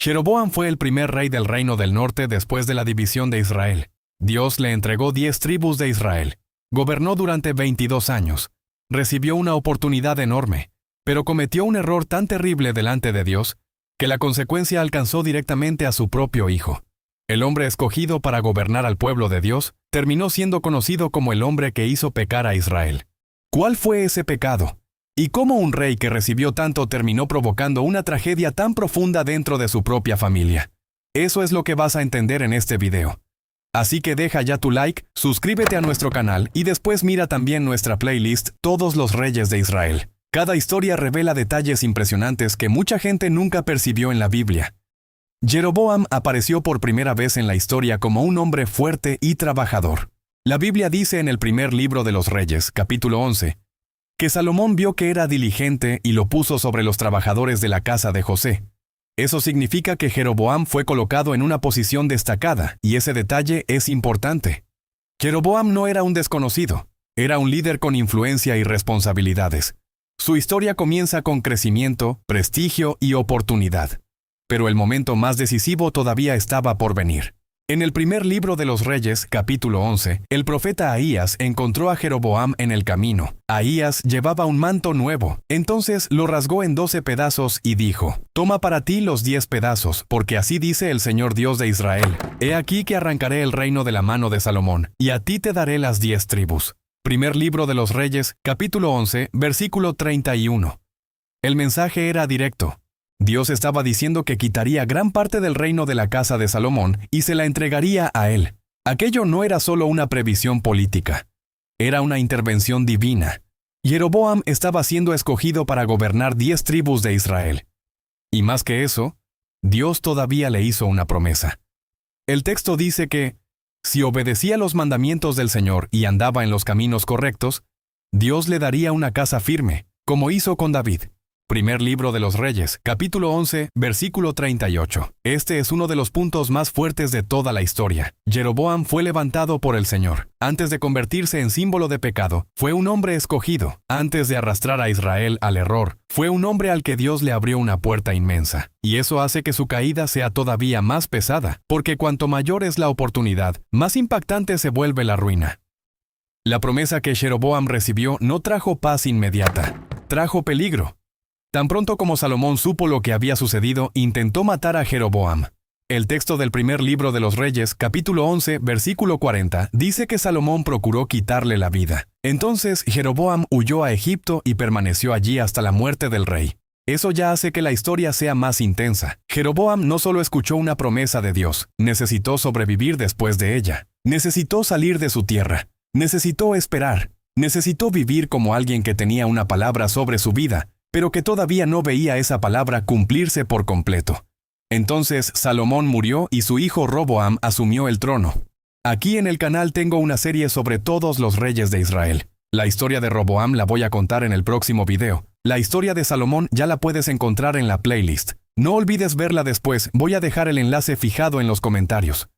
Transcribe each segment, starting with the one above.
Jeroboam fue el primer rey del reino del norte después de la división de Israel. Dios le entregó 10 tribus de Israel. Gobernó durante 22 años. Recibió una oportunidad enorme, pero cometió un error tan terrible delante de Dios que la consecuencia alcanzó directamente a su propio hijo. El hombre escogido para gobernar al pueblo de Dios terminó siendo conocido como el hombre que hizo pecar a Israel. ¿Cuál fue ese pecado? ¿Y cómo un rey que recibió tanto terminó provocando una tragedia tan profunda dentro de su propia familia? Eso es lo que vas a entender en este video. Así que deja ya tu like, suscríbete a nuestro canal y después mira también nuestra playlist Todos los Reyes de Israel. Cada historia revela detalles impresionantes que mucha gente nunca percibió en la Biblia. Jeroboam apareció por primera vez en la historia como un hombre fuerte y trabajador. La Biblia dice en el primer libro de los Reyes, capítulo 11, que Salomón vio que era diligente y lo puso sobre los trabajadores de la casa de José. Eso significa que Jeroboam fue colocado en una posición destacada, y ese detalle es importante. Jeroboam no era un desconocido, era un líder con influencia y responsabilidades. Su historia comienza con crecimiento, prestigio y oportunidad. Pero el momento más decisivo todavía estaba por venir. En el primer libro de los Reyes, capítulo 11, el profeta Ahías encontró a Jeroboam en el camino. Ahías llevaba un manto nuevo, entonces lo rasgó en 12 pedazos y dijo: «Toma para ti los 10 pedazos, porque así dice el Señor Dios de Israel: He aquí que arrancaré el reino de la mano de Salomón, y a ti te daré las 10 tribus». Primer libro de los Reyes, capítulo 11, versículo 31. El mensaje era directo. Dios estaba diciendo que quitaría gran parte del reino de la casa de Salomón y se la entregaría a él. Aquello no era solo una previsión política. Era una intervención divina. Jeroboam estaba siendo escogido para gobernar 10 tribus de Israel. Y más que eso, Dios todavía le hizo una promesa. El texto dice que, si obedecía los mandamientos del Señor y andaba en los caminos correctos, Dios le daría una casa firme, como hizo con David. Primer libro de los Reyes, capítulo 11, versículo 38. Este es uno de los puntos más fuertes de toda la historia. Jeroboam fue levantado por el Señor. Antes de convertirse en símbolo de pecado, fue un hombre escogido. Antes de arrastrar a Israel al error, fue un hombre al que Dios le abrió una puerta inmensa. Y eso hace que su caída sea todavía más pesada, porque cuanto mayor es la oportunidad, más impactante se vuelve la ruina. La promesa que Jeroboam recibió no trajo paz inmediata, trajo peligro. Tan pronto como Salomón supo lo que había sucedido, intentó matar a Jeroboam. El texto del primer libro de los Reyes, capítulo 11, versículo 40, dice que Salomón procuró quitarle la vida. Entonces Jeroboam huyó a Egipto y permaneció allí hasta la muerte del rey. Eso ya hace que la historia sea más intensa. Jeroboam no solo escuchó una promesa de Dios, necesitó sobrevivir después de ella. Necesitó salir de su tierra. Necesitó esperar. Necesitó vivir como alguien que tenía una palabra sobre su vida, pero que todavía no veía esa palabra cumplirse por completo. Entonces Salomón murió y su hijo Roboam asumió el trono. Aquí en el canal tengo una serie sobre todos los reyes de Israel. La historia de Roboam la voy a contar en el próximo video. La historia de Salomón ya la puedes encontrar en la playlist. No olvides verla después, voy a dejar el enlace fijado en los comentarios.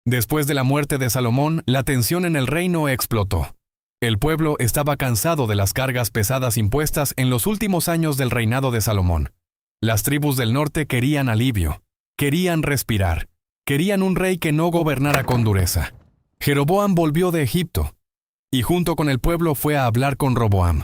Después de la muerte de Salomón, la tensión en el reino explotó. El pueblo estaba cansado de las cargas pesadas impuestas en los últimos años del reinado de Salomón. Las tribus del norte querían alivio, querían respirar, querían un rey que no gobernara con dureza. Jeroboam volvió de Egipto, y junto con el pueblo fue a hablar con Roboam.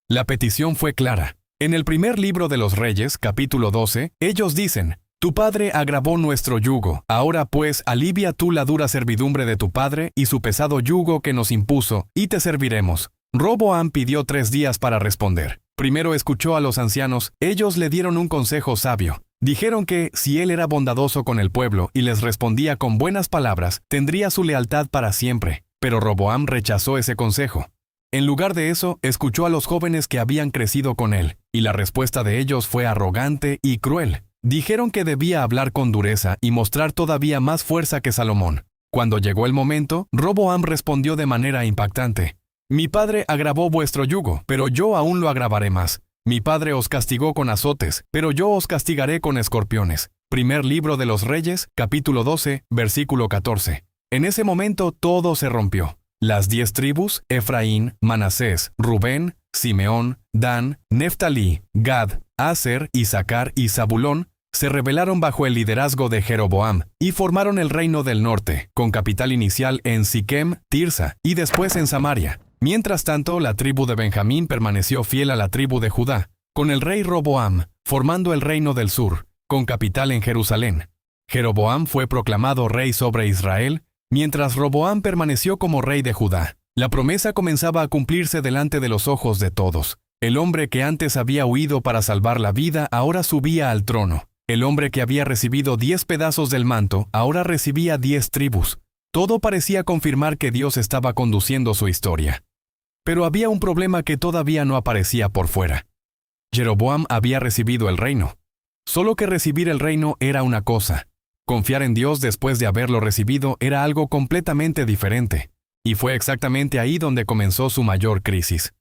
La petición fue clara. En el primer libro de los Reyes, capítulo 12, ellos dicen: «Tu padre agravó nuestro yugo. Ahora pues alivia tú la dura servidumbre de tu padre y su pesado yugo que nos impuso, y te serviremos». Roboam pidió 3 días para responder. Primero escuchó a los ancianos. Ellos le dieron un consejo sabio. Dijeron que, si él era bondadoso con el pueblo y les respondía con buenas palabras, tendría su lealtad para siempre. Pero Roboam rechazó ese consejo. En lugar de eso, escuchó a los jóvenes que habían crecido con él, y la respuesta de ellos fue arrogante y cruel. Dijeron que debía hablar con dureza y mostrar todavía más fuerza que Salomón. Cuando llegó el momento, Roboam respondió de manera impactante: «Mi padre agravó vuestro yugo, pero yo aún lo agravaré más. Mi padre os castigó con azotes, pero yo os castigaré con escorpiones». Primer libro de los Reyes, capítulo 12, versículo 14. En ese momento todo se rompió. Las 10 tribus, Efraín, Manasés, Rubén, Simeón, Dan, Neftalí, Gad, Aser, Isaacar y Zabulón, se rebelaron bajo el liderazgo de Jeroboam y formaron el reino del norte, con capital inicial en Siquem, Tirsa y después en Samaria. Mientras tanto, la tribu de Benjamín permaneció fiel a la tribu de Judá, con el rey Roboam, formando el reino del sur, con capital en Jerusalén. Jeroboam fue proclamado rey sobre Israel, mientras Roboam permaneció como rey de Judá. La promesa comenzaba a cumplirse delante de los ojos de todos. El hombre que antes había huido para salvar la vida ahora subía al trono. El hombre que había recibido 10 pedazos del manto ahora recibía 10 tribus. Todo parecía confirmar que Dios estaba conduciendo su historia. Pero había un problema que todavía no aparecía por fuera. Jeroboam había recibido el reino. Solo que recibir el reino era una cosa. Confiar en Dios después de haberlo recibido era algo completamente diferente. Y fue exactamente ahí donde comenzó su mayor crisis.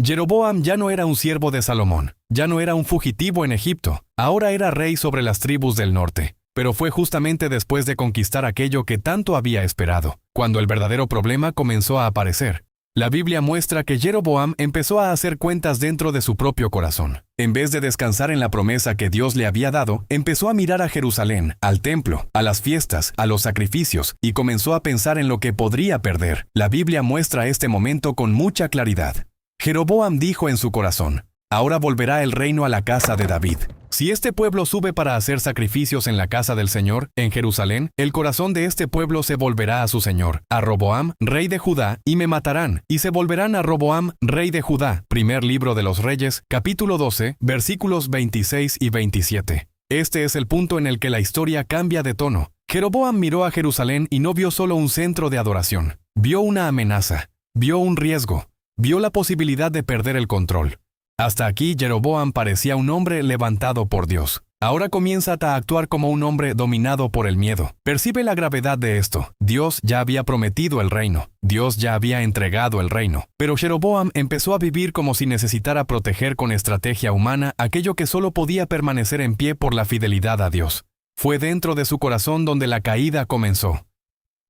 Jeroboam ya no era un siervo de Salomón, ya no era un fugitivo en Egipto, ahora era rey sobre las tribus del norte. Pero fue justamente después de conquistar aquello que tanto había esperado, cuando el verdadero problema comenzó a aparecer. La Biblia muestra que Jeroboam empezó a hacer cuentas dentro de su propio corazón. En vez de descansar en la promesa que Dios le había dado, empezó a mirar a Jerusalén, al templo, a las fiestas, a los sacrificios, y comenzó a pensar en lo que podría perder. La Biblia muestra este momento con mucha claridad. Jeroboam dijo en su corazón: «Ahora volverá el reino a la casa de David. Si este pueblo sube para hacer sacrificios en la casa del Señor, en Jerusalén, el corazón de este pueblo se volverá a su Señor, a Roboam, rey de Judá, y me matarán, y se volverán a Roboam, rey de Judá». Primer libro de los Reyes, capítulo 12, versículos 26 y 27. Este es el punto en el que la historia cambia de tono. Jeroboam miró a Jerusalén y no vio solo un centro de adoración. Vio una amenaza, vio un riesgo, vio la posibilidad de perder el control. Hasta aquí Jeroboam parecía un hombre levantado por Dios. Ahora comienza a actuar como un hombre dominado por el miedo. Percibe la gravedad de esto. Dios ya había prometido el reino. Dios ya había entregado el reino. Pero Jeroboam empezó a vivir como si necesitara proteger con estrategia humana aquello que solo podía permanecer en pie por la fidelidad a Dios. Fue dentro de su corazón donde la caída comenzó.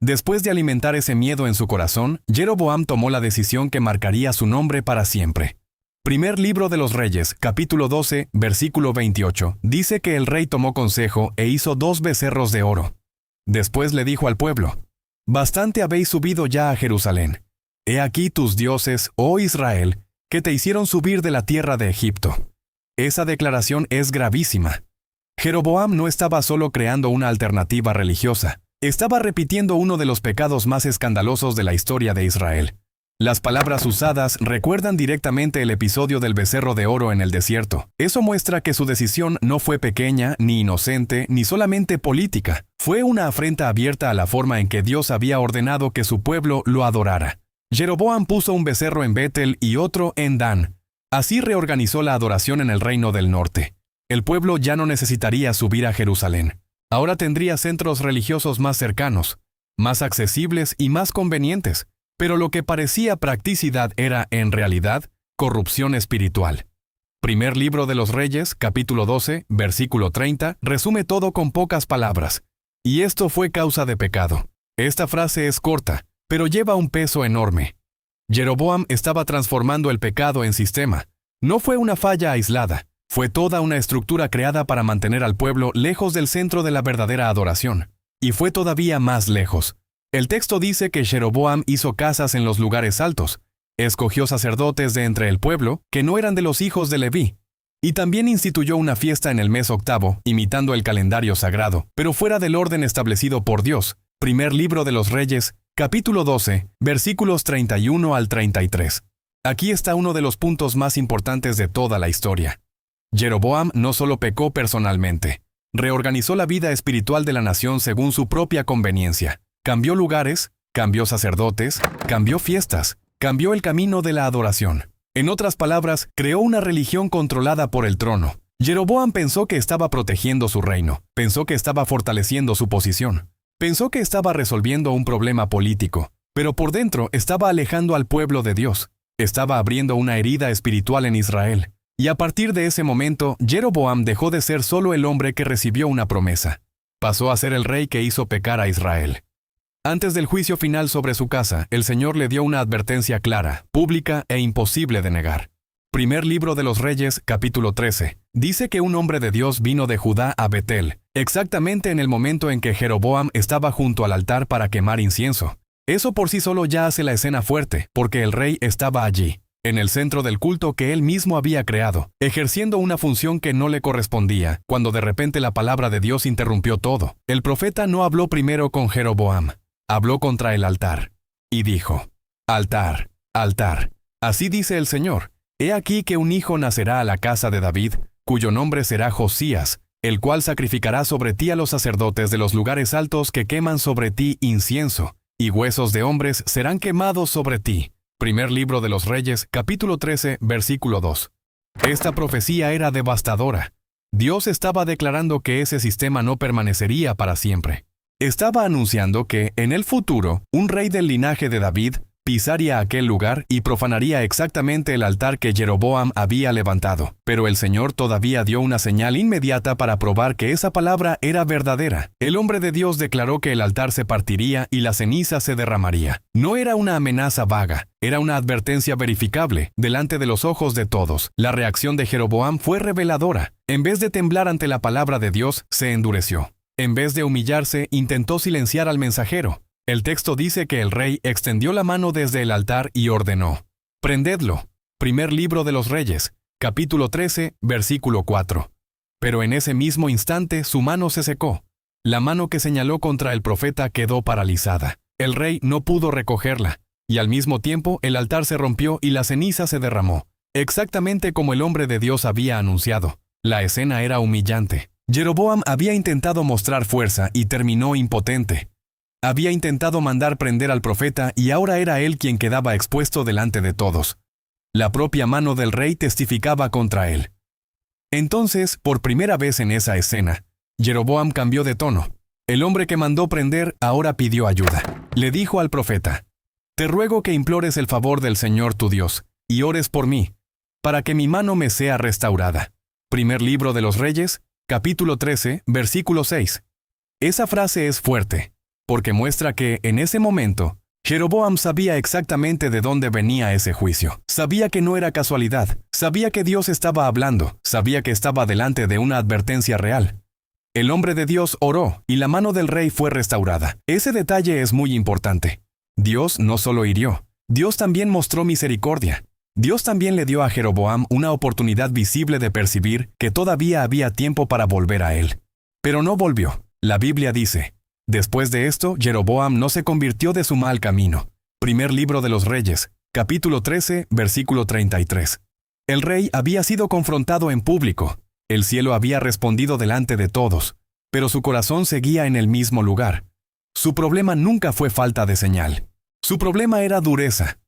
Después de alimentar ese miedo en su corazón, Jeroboam tomó la decisión que marcaría su nombre para siempre. Primer libro de los Reyes, capítulo 12, versículo 28, dice que el rey tomó consejo e hizo 2 becerros de oro. Después le dijo al pueblo: «Bastante habéis subido ya a Jerusalén. He aquí tus dioses, oh Israel, que te hicieron subir de la tierra de Egipto». Esa declaración es gravísima. Jeroboam no estaba solo creando una alternativa religiosa, estaba repitiendo uno de los pecados más escandalosos de la historia de Israel. Las palabras usadas recuerdan directamente el episodio del becerro de oro en el desierto. Eso muestra que su decisión no fue pequeña, ni inocente, ni solamente política. Fue una afrenta abierta a la forma en que Dios había ordenado que su pueblo lo adorara. Jeroboam puso un becerro en Betel y otro en Dan. Así reorganizó la adoración en el reino del norte. El pueblo ya no necesitaría subir a Jerusalén. Ahora tendría centros religiosos más cercanos, más accesibles y más convenientes. Pero lo que parecía practicidad era, en realidad, corrupción espiritual. Primer libro de los Reyes, capítulo 12, versículo 30, resume todo con pocas palabras. Y esto fue causa de pecado. Esta frase es corta, pero lleva un peso enorme. Jeroboam estaba transformando el pecado en sistema. No fue una falla aislada, fue toda una estructura creada para mantener al pueblo lejos del centro de la verdadera adoración. Y fue todavía más lejos. El texto dice que Jeroboam hizo casas en los lugares altos, escogió sacerdotes de entre el pueblo que no eran de los hijos de Leví, y también instituyó una fiesta en el mes octavo, imitando el calendario sagrado, pero fuera del orden establecido por Dios. Primer libro de los Reyes, capítulo 12, versículos 31 al 33. Aquí está uno de los puntos más importantes de toda la historia. Jeroboam no solo pecó personalmente, reorganizó la vida espiritual de la nación según su propia conveniencia. Cambió lugares, cambió sacerdotes, cambió fiestas, cambió el camino de la adoración. En otras palabras, creó una religión controlada por el trono. Jeroboam pensó que estaba protegiendo su reino, pensó que estaba fortaleciendo su posición, pensó que estaba resolviendo un problema político, pero por dentro estaba alejando al pueblo de Dios. Estaba abriendo una herida espiritual en Israel. Y a partir de ese momento, Jeroboam dejó de ser solo el hombre que recibió una promesa. Pasó a ser el rey que hizo pecar a Israel. Antes del juicio final sobre su casa, el Señor le dio una advertencia clara, pública e imposible de negar. Primer libro de los Reyes, capítulo 13. Dice que un hombre de Dios vino de Judá a Betel, exactamente en el momento en que Jeroboam estaba junto al altar para quemar incienso. Eso por sí solo ya hace la escena fuerte, porque el rey estaba allí, en el centro del culto que él mismo había creado, ejerciendo una función que no le correspondía, cuando de repente la palabra de Dios interrumpió todo. El profeta no habló primero con Jeroboam, habló contra el altar, y dijo: «Altar, altar, así dice el Señor, he aquí que un hijo nacerá a la casa de David, cuyo nombre será Josías, el cual sacrificará sobre ti a los sacerdotes de los lugares altos que queman sobre ti incienso, y huesos de hombres serán quemados sobre ti». Primer libro de los Reyes, capítulo 13, versículo 2. Esta profecía era devastadora. Dios estaba declarando que ese sistema no permanecería para siempre. Estaba anunciando que, en el futuro, un rey del linaje de David pisaría aquel lugar y profanaría exactamente el altar que Jeroboam había levantado. Pero el Señor todavía dio una señal inmediata para probar que esa palabra era verdadera. El hombre de Dios declaró que el altar se partiría y la ceniza se derramaría. No era una amenaza vaga, era una advertencia verificable, delante de los ojos de todos. La reacción de Jeroboam fue reveladora. En vez de temblar ante la palabra de Dios, se endureció. En vez de humillarse, intentó silenciar al mensajero. El texto dice que el rey extendió la mano desde el altar y ordenó: «Prendedlo». Primer libro de los Reyes, capítulo 13, versículo 4. Pero en ese mismo instante su mano se secó. La mano que señaló contra el profeta quedó paralizada. El rey no pudo recogerla, y al mismo tiempo el altar se rompió y la ceniza se derramó, exactamente como el hombre de Dios había anunciado. La escena era humillante. Jeroboam había intentado mostrar fuerza y terminó impotente. Había intentado mandar prender al profeta y ahora era él quien quedaba expuesto delante de todos. La propia mano del rey testificaba contra él. Entonces, por primera vez en esa escena, Jeroboam cambió de tono. El hombre que mandó prender ahora pidió ayuda. Le dijo al profeta: «Te ruego que implores el favor del Señor tu Dios, y ores por mí, para que mi mano me sea restaurada». Primer libro de los Reyes, capítulo 13, versículo 6. Esa frase es fuerte, porque muestra que, en ese momento, Jeroboam sabía exactamente de dónde venía ese juicio. Sabía que no era casualidad, sabía que Dios estaba hablando, sabía que estaba delante de una advertencia real. El hombre de Dios oró, y la mano del rey fue restaurada. Ese detalle es muy importante. Dios no solo hirió, Dios también mostró misericordia. Dios también le dio a Jeroboam una oportunidad visible de percibir que todavía había tiempo para volver a él. Pero no volvió. La Biblia dice: «Después de esto, Jeroboam no se convirtió de su mal camino». Primer libro de los Reyes, capítulo 13, versículo 33. El rey había sido confrontado en público. El cielo había respondido delante de todos, pero su corazón seguía en el mismo lugar. Su problema nunca fue falta de señal. Su problema era dureza.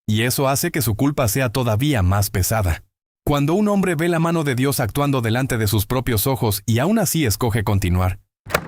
Y eso hace que su culpa sea todavía más pesada. Cuando un hombre ve la mano de Dios actuando delante de sus propios ojos y aún así escoge continuar,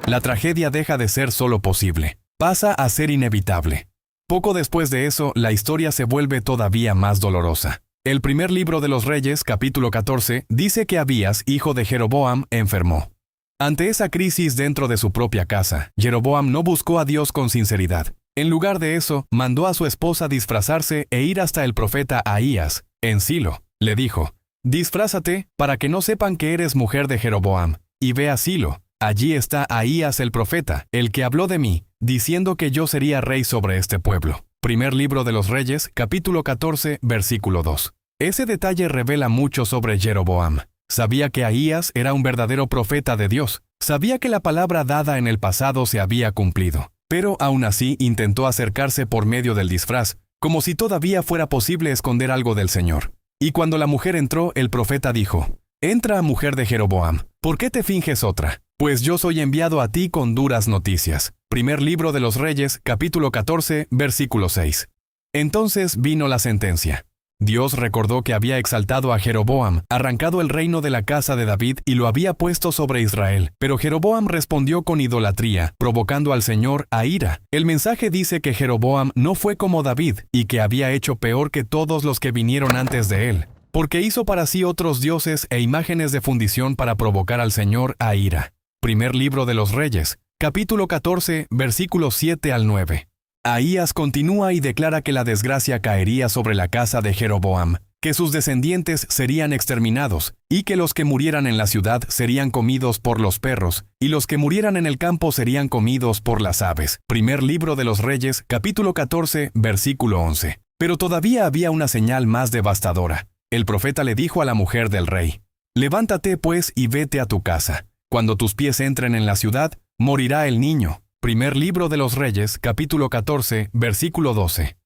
la tragedia deja de ser solo posible, pasa a ser inevitable. Poco después de eso, la historia se vuelve todavía más dolorosa. El primer libro de los Reyes, capítulo 14, dice que Abías, hijo de Jeroboam, enfermó. Ante esa crisis dentro de su propia casa, Jeroboam no buscó a Dios con sinceridad. En lugar de eso, mandó a su esposa disfrazarse e ir hasta el profeta Ahías, en Silo. Le dijo: «Disfrázate para que no sepan que eres mujer de Jeroboam, y ve a Silo. Allí está Ahías el profeta, el que habló de mí, diciendo que yo sería rey sobre este pueblo». Primer libro de los Reyes, capítulo 14, versículo 2. Ese detalle revela mucho sobre Jeroboam. Sabía que Ahías era un verdadero profeta de Dios. Sabía que la palabra dada en el pasado se había cumplido. Pero aún así intentó acercarse por medio del disfraz, como si todavía fuera posible esconder algo del Señor. Y cuando la mujer entró, el profeta dijo: «Entra, mujer de Jeroboam, ¿por qué te finges otra? Pues yo soy enviado a ti con duras noticias». Primer libro de los Reyes, capítulo 14, versículo 6. Entonces vino la sentencia. Dios recordó que había exaltado a Jeroboam, arrancado el reino de la casa de David y lo había puesto sobre Israel. Pero Jeroboam respondió con idolatría, provocando al Señor a ira. El mensaje dice que Jeroboam no fue como David y que había hecho peor que todos los que vinieron antes de él, porque hizo para sí otros dioses e imágenes de fundición para provocar al Señor a ira. Primer libro de los Reyes, capítulo 14, versículos 7 al 9. Ahías continúa y declara que la desgracia caería sobre la casa de Jeroboam. que sus descendientes serían exterminados, y que los que murieran en la ciudad serían comidos por los perros, y los que murieran en el campo serían comidos por las aves. Primer libro de los Reyes, capítulo 14, versículo 11. Pero todavía había una señal más devastadora. El profeta le dijo a la mujer del rey: «Levántate, pues, y vete a tu casa. Cuando tus pies entren en la ciudad, morirá el niño». Primer libro de los Reyes, capítulo 14, versículo 12.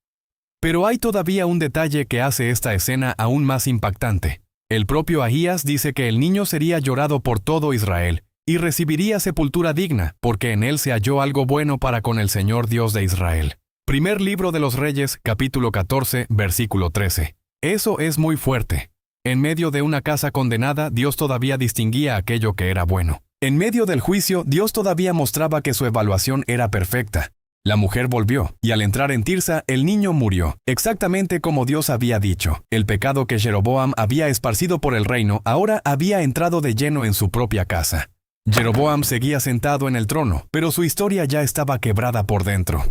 Pero hay todavía un detalle que hace esta escena aún más impactante. El propio Ahías dice que el niño sería llorado por todo Israel y recibiría sepultura digna, porque en él se halló algo bueno para con el Señor Dios de Israel. Primer libro de los Reyes, capítulo 14, versículo 13. Eso es muy fuerte. En medio de una casa condenada, Dios todavía distinguía aquello que era bueno. En medio del juicio, Dios todavía mostraba que su evaluación era perfecta. La mujer volvió, y al entrar en Tirsa, el niño murió, exactamente como Dios había dicho. El pecado que Jeroboam había esparcido por el reino ahora había entrado de lleno en su propia casa. Jeroboam seguía sentado en el trono, pero su historia ya estaba quebrada por dentro.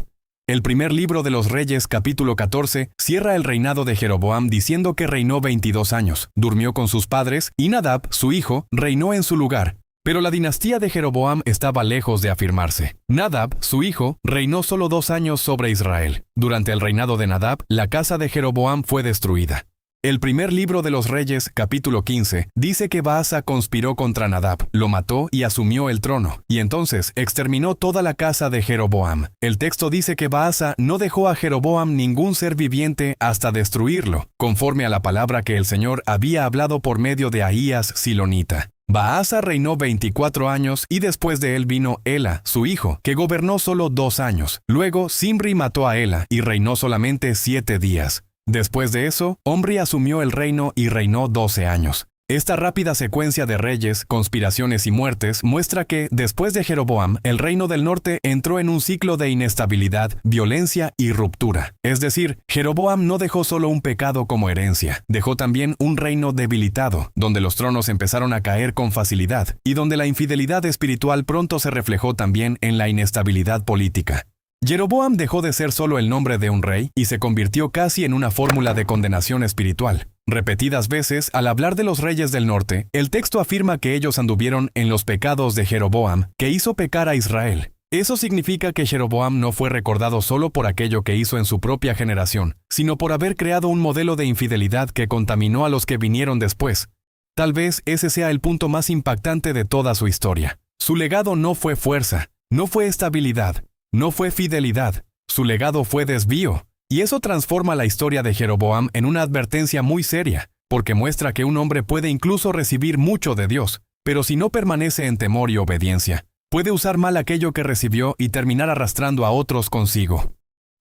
El primer libro de los Reyes, capítulo 14, cierra el reinado de Jeroboam diciendo que reinó 22 años, durmió con sus padres, y Nadab, su hijo, reinó en su lugar. Pero la dinastía de Jeroboam estaba lejos de afirmarse. Nadab, su hijo, reinó solo 2 años sobre Israel. Durante el reinado de Nadab, la casa de Jeroboam fue destruida. El primer libro de los Reyes, capítulo 15, dice que Baasa conspiró contra Nadab, lo mató y asumió el trono, y entonces exterminó toda la casa de Jeroboam. El texto dice que Baasa no dejó a Jeroboam ningún ser viviente hasta destruirlo, conforme a la palabra que el Señor había hablado por medio de Ahías Silonita. Baasa reinó 24 años y después de él vino Ela, su hijo, que gobernó solo 2 años. Luego Zimri mató a Ela y reinó solamente 7 días. Después de eso, Omri asumió el reino y reinó 12 años. Esta rápida secuencia de reyes, conspiraciones y muertes muestra que, después de Jeroboam, el reino del norte entró en un ciclo de inestabilidad, violencia y ruptura. Es decir, Jeroboam no dejó solo un pecado como herencia, dejó también un reino debilitado, donde los tronos empezaron a caer con facilidad, y donde la infidelidad espiritual pronto se reflejó también en la inestabilidad política. Jeroboam dejó de ser solo el nombre de un rey y se convirtió casi en una fórmula de condenación espiritual. Repetidas veces, al hablar de los reyes del norte, el texto afirma que ellos anduvieron en los pecados de Jeroboam, que hizo pecar a Israel. Eso significa que Jeroboam no fue recordado solo por aquello que hizo en su propia generación, sino por haber creado un modelo de infidelidad que contaminó a los que vinieron después. Tal vez ese sea el punto más impactante de toda su historia. Su legado no fue fuerza, no fue estabilidad, no fue fidelidad, su legado fue desvío, y eso transforma la historia de Jeroboam en una advertencia muy seria, porque muestra que un hombre puede incluso recibir mucho de Dios, pero si no permanece en temor y obediencia, puede usar mal aquello que recibió y terminar arrastrando a otros consigo.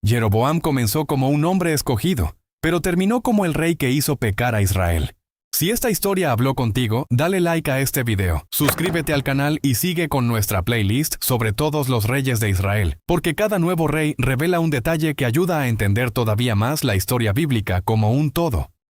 Jeroboam comenzó como un hombre escogido, pero terminó como el rey que hizo pecar a Israel. Si esta historia habló contigo, dale like a este video, suscríbete al canal y sigue con nuestra playlist sobre todos los reyes de Israel, porque cada nuevo rey revela un detalle que ayuda a entender todavía más la historia bíblica como un todo.